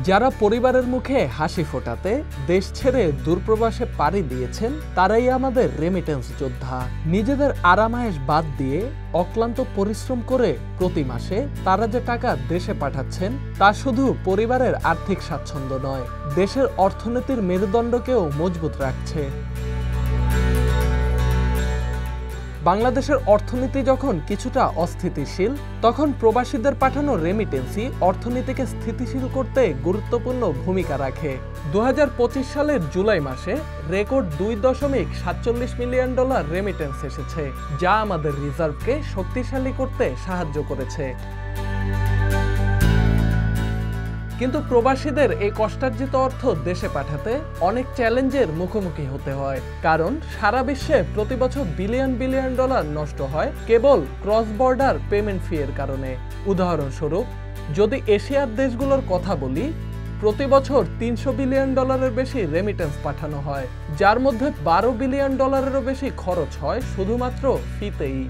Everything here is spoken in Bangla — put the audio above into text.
যারা পরিবারের মুখে হাসি ফোটাতে দেশ ছেড়ে দূরপ্রবাসে পাড়ি দিয়েছেন তারাই আমাদের রেমিটেন্স যোদ্ধা। নিজেদের আরামায়েশ বাদ দিয়ে অক্লান্ত পরিশ্রম করে প্রতি মাসে তারা যে টাকা দেশে পাঠাচ্ছেন তা শুধু পরিবারের আর্থিক স্বাচ্ছন্দ্য নয়, দেশের অর্থনীতির মেরুদণ্ডকেও মজবুত রাখছে। বাংলাদেশের অর্থনীতি যখন কিছুটা অস্থিতিশীল, তখন প্রবাসীদের পাঠানো রেমিটেন্সই অর্থনীতিকে স্থিতিশীল করতে গুরুত্বপূর্ণ ভূমিকা রাখে। 2025 সালের জুলাই মাসে রেকর্ড $2.47 মিলিয়ন রেমিটেন্স এসেছে, যা আমাদের রিজার্ভকে শক্তিশালী করতে সাহায্য করেছে। কিন্তু প্রবাসীদের এই কষ্টার্জিত অর্থ দেশে পাঠাতে অনেক চ্যালেঞ্জের মুখোমুখি হতে হয়, কারণ সারা বিশ্বে প্রতি বছর বিলিয়ন বিলিয়ন ডলার নষ্ট হয় কেবল ক্রস বর্ডার পেমেন্ট ফি এর কারণে। উদাহরণস্বরূপ, যদি এশিয়ার দেশগুলোর কথা বলি, প্রতি বছর $300 বিলিয়ন বেশি রেমিটেন্স পাঠানো হয়, যার মধ্যে $12 বিলিয়ন বেশি খরচ হয় শুধুমাত্র ফিতেই।